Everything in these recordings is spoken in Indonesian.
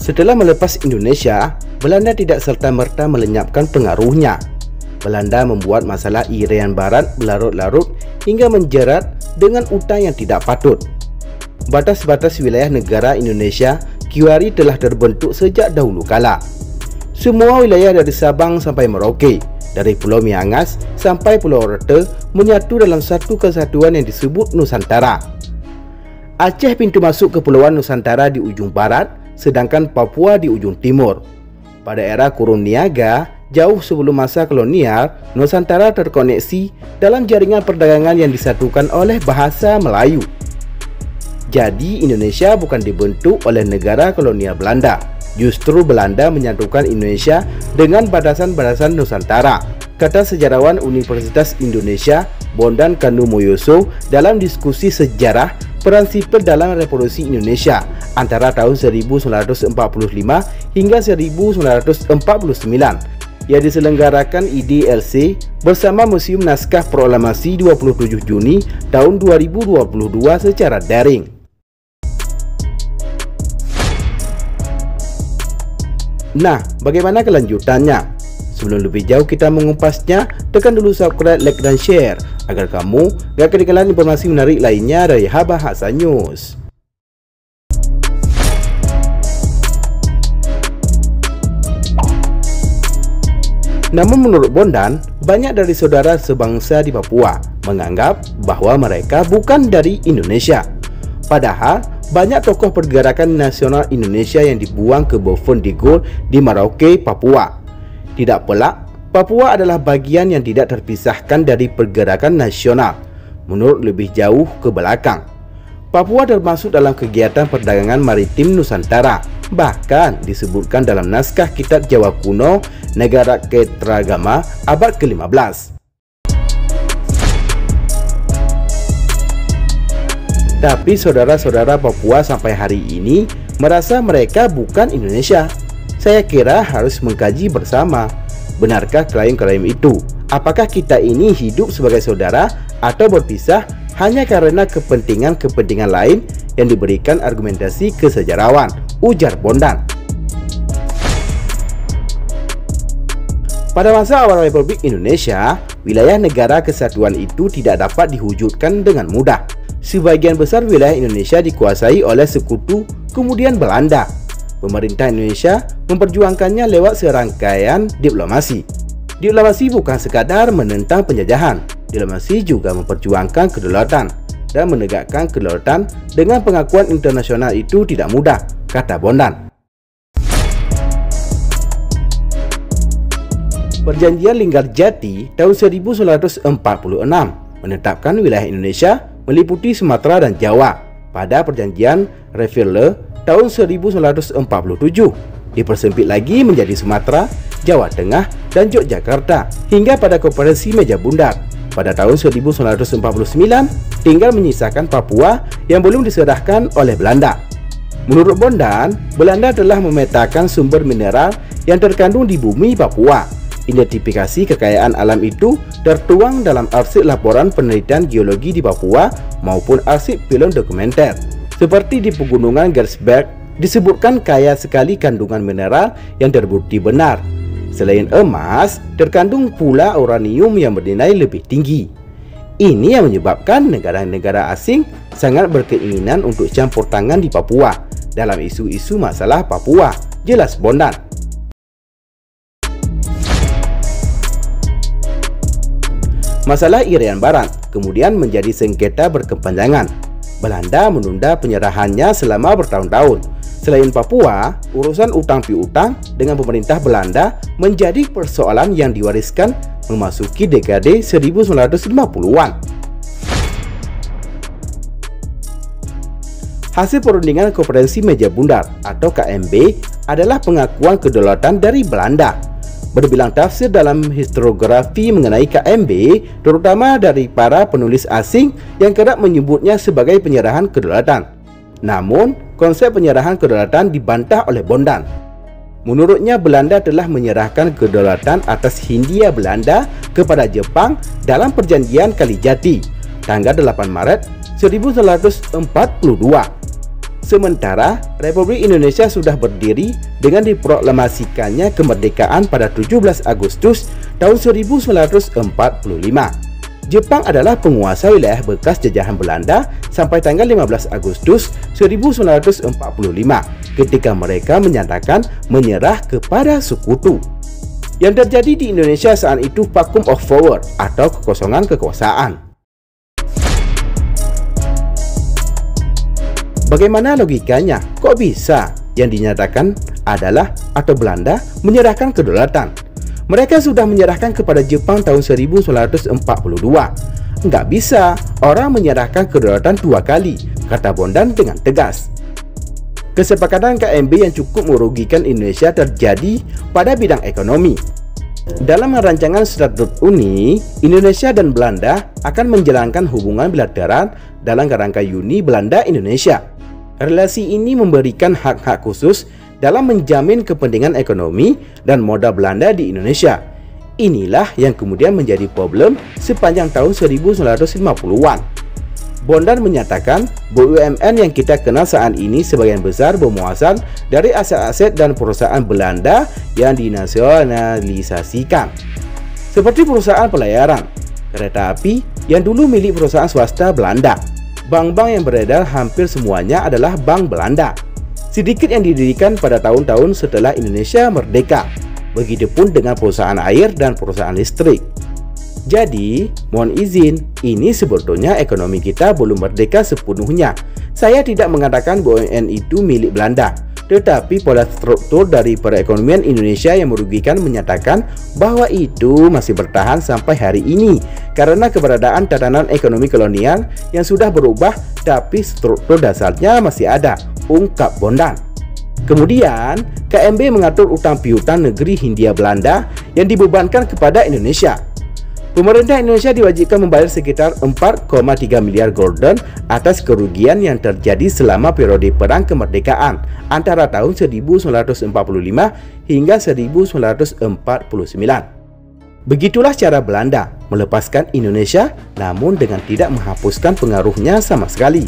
Setelah melepas Indonesia, Belanda tidak serta-merta melenyapkan pengaruhnya. Belanda membuat masalah Irian Barat berlarut-larut hingga menjerat dengan utang yang tidak patut. Batas-batas wilayah negara Indonesia QRI telah terbentuk sejak dahulu kala. Semua wilayah dari Sabang sampai Merauke, dari Pulau Miangas sampai Pulau Rete menyatu dalam satu kesatuan yang disebut Nusantara. Aceh pintu masuk Kepulauan Nusantara di ujung barat, sedangkan Papua di ujung timur. Pada era Kurun Niaga, jauh sebelum masa kolonial, Nusantara terkoneksi dalam jaringan perdagangan yang disatukan oleh bahasa Melayu. Jadi Indonesia bukan dibentuk oleh negara kolonial Belanda. Justru Belanda menyatukan Indonesia dengan batasan-batasan Nusantara, kata sejarawan Universitas Indonesia Bondan Kandumoyoso dalam diskusi sejarah peran sipil dalam Revolusi Indonesia antara tahun 1945 hingga 1949 yang diselenggarakan IDLC bersama Museum Naskah Proklamasi 27 Juni tahun 2022 secara daring. Nah, bagaimana kelanjutannya? Sebelum lebih jauh kita mengupasnya, tekan dulu subscribe, like, dan share agar kamu gak ketinggalan informasi menarik lainnya dari Bahasa News. Namun menurut Bondan, banyak dari saudara sebangsa di Papua menganggap bahwa mereka bukan dari Indonesia. Padahal, banyak tokoh pergerakan nasional Indonesia yang dibuang ke Bovendigul di Merauke, Papua. Tidak pelak, Papua adalah bagian yang tidak terpisahkan dari pergerakan nasional. Menurut lebih jauh ke belakang, Papua termasuk dalam kegiatan perdagangan maritim Nusantara. Bahkan disebutkan dalam naskah Kitab Jawa Kuno Negara Ketragama abad ke-15. Tapi saudara-saudara Papua sampai hari ini merasa mereka bukan Indonesia. Saya kira harus mengkaji bersama, benarkah klaim-klaim itu? Apakah kita ini hidup sebagai saudara atau berpisah hanya karena kepentingan-kepentingan lain yang diberikan argumentasi ke sejarawan, ujar Bondan. Pada masa awal Republik Indonesia, wilayah negara kesatuan itu tidak dapat diwujudkan dengan mudah. Sebagian besar wilayah Indonesia dikuasai oleh sekutu, kemudian Belanda. Pemerintah Indonesia memperjuangkannya lewat serangkaian diplomasi. Diplomasi bukan sekadar menentang penjajahan. Diplomasi juga memperjuangkan kedaulatan, dan menegakkan kedaulatan dengan pengakuan internasional itu tidak mudah, kata Bondan. Perjanjian Linggarjati tahun 1946 menetapkan wilayah Indonesia meliputi Sumatera dan Jawa. Pada perjanjian Reville tahun 1947 dipersempit lagi menjadi Sumatera, Jawa Tengah, dan Yogyakarta hingga pada Konferensi Meja Bundar pada tahun 1949 tinggal menyisakan Papua yang belum diserahkan oleh Belanda. Menurut Bondan, Belanda telah memetakan sumber mineral yang terkandung di bumi Papua. Identifikasi kekayaan alam itu tertuang dalam arsip laporan penelitian geologi di Papua maupun arsip film dokumenter. Seperti di Pegunungan Gersberg, disebutkan kaya sekali kandungan mineral yang terbukti benar. Selain emas, terkandung pula uranium yang bernilai lebih tinggi. Ini yang menyebabkan negara-negara asing sangat berkeinginan untuk campur tangan di Papua dalam isu-isu masalah Papua, jelas Bondan. Masalah Irian Barat kemudian menjadi sengketa berkepanjangan. Belanda menunda penyerahannya selama bertahun-tahun. Selain Papua, urusan utang piutang dengan pemerintah Belanda menjadi persoalan yang diwariskan memasuki dekade 1950-an. Hasil perundingan Konferensi Meja Bundar atau KMB adalah pengakuan kedaulatan dari Belanda. Berbilang tafsir dalam historiografi mengenai KMB, terutama dari para penulis asing yang kerap menyebutnya sebagai penyerahan kedaulatan. Namun, konsep penyerahan kedaulatan dibantah oleh Bondan. Menurutnya, Belanda telah menyerahkan kedaulatan atas Hindia Belanda kepada Jepang dalam Perjanjian Kalijati, tanggal 8 Maret 1942. Sementara Republik Indonesia sudah berdiri dengan diproklamasikannya kemerdekaan pada 17 Agustus tahun 1945. Jepang adalah penguasa wilayah bekas jajahan Belanda sampai tanggal 15 Agustus 1945 ketika mereka menyatakan menyerah kepada sekutu. Yang terjadi di Indonesia saat itu vacuum of power atau kekosongan kekuasaan. Bagaimana logikanya? Kok bisa yang dinyatakan adalah atau Belanda menyerahkan kedaulatan? Mereka sudah menyerahkan kepada Jepang tahun 1942. Nggak bisa orang menyerahkan kedaulatan 2 kali, kata Bondan dengan tegas. Kesepakatan KMB yang cukup merugikan Indonesia terjadi pada bidang ekonomi. Dalam rancangan Statut Uni, Indonesia dan Belanda akan menjalankan hubungan bilateral dalam kerangka Uni Belanda-Indonesia. Relasi ini memberikan hak-hak khusus dalam menjamin kepentingan ekonomi dan modal Belanda di Indonesia. Inilah yang kemudian menjadi problem sepanjang tahun 1950-an. Bondan menyatakan BUMN yang kita kenal saat ini sebagian besar bermuasal dari aset-aset dan perusahaan Belanda yang dinasionalisasikan. Seperti perusahaan pelayaran, kereta api yang dulu milik perusahaan swasta Belanda. Bank-bank yang beredar hampir semuanya adalah bank Belanda. Sedikit yang didirikan pada tahun-tahun setelah Indonesia merdeka. Begitupun dengan perusahaan air dan perusahaan listrik. Jadi, mohon izin, ini sebetulnya ekonomi kita belum merdeka sepenuhnya. Saya tidak mengatakan BUMN itu milik Belanda, tetapi pola struktur dari perekonomian Indonesia yang merugikan menyatakan bahwa itu masih bertahan sampai hari ini karena keberadaan tatanan ekonomi kolonial yang sudah berubah tapi struktur dasarnya masih ada, ungkap Bondan. Kemudian, KMB mengatur utang piutang negeri Hindia Belanda yang dibebankan kepada Indonesia. Pemerintah Indonesia diwajibkan membayar sekitar 4,3 miliar gulden atas kerugian yang terjadi selama periode perang kemerdekaan antara tahun 1945 hingga 1949. Begitulah cara Belanda melepaskan Indonesia namun dengan tidak menghapuskan pengaruhnya sama sekali.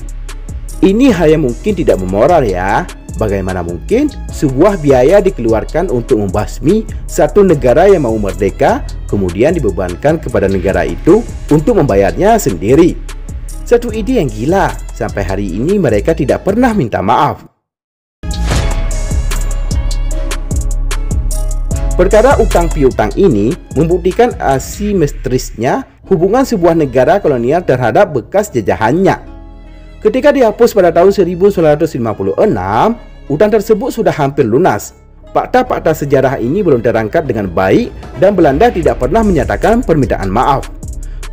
Ini hal yang mungkin tidak memoral ya. Bagaimana mungkin sebuah biaya dikeluarkan untuk membasmi satu negara yang mau merdeka, kemudian dibebankan kepada negara itu untuk membayarnya sendiri? Satu ide yang gila, sampai hari ini mereka tidak pernah minta maaf. Perkara utang piutang ini membuktikan asimetrisnya hubungan sebuah negara kolonial terhadap bekas jajahannya. Ketika dihapus pada tahun 1956, utang tersebut sudah hampir lunas. Fakta-fakta sejarah ini belum terangkat dengan baik dan Belanda tidak pernah menyatakan permintaan maaf.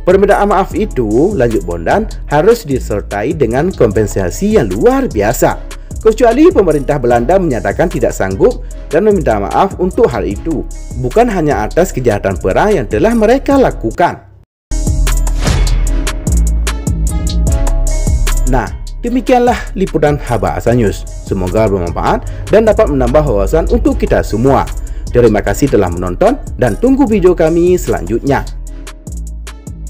Permintaan maaf itu, lanjut Bondan, harus disertai dengan kompensasi yang luar biasa. Kecuali pemerintah Belanda menyatakan tidak sanggup dan meminta maaf untuk hal itu, bukan hanya atas kejahatan perang yang telah mereka lakukan. Nah, demikianlah liputan Habahasa News. Semoga bermanfaat dan dapat menambah wawasan untuk kita semua. Terima kasih telah menonton dan tunggu video kami selanjutnya.